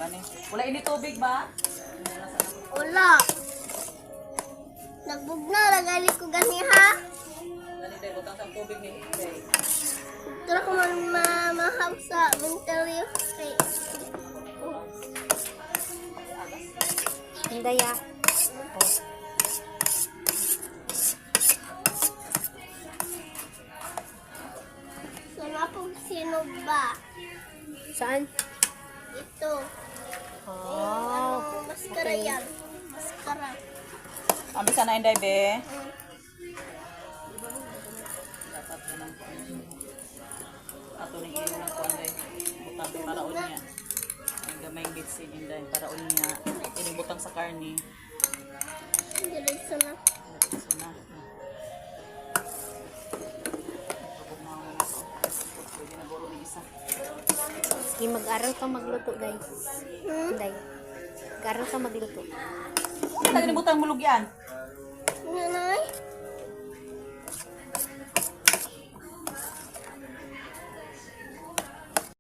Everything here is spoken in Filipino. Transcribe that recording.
gani. Wala ini tubig ba? Wala. Nagbugna, nagali ko gani ha. Gani day butang sa tubig ni day. Tara ko man maham sa winter face. Hindi ya. Sana pong sino ba? Saan? Ito. Oh. Maskara yan. Maskara. Abi sana inday be. Dapat nang ato ni iyo ng kuan day. Butang para unya. Ang gamay gitsin inday para unya. Ini butang sa karni. Diretso na. So na. Pwede na buro ni isa. Sige, mag-aral ka magluto, guys. Hindi. Mag-aral ka magluto. Kita gani butang mulugyan.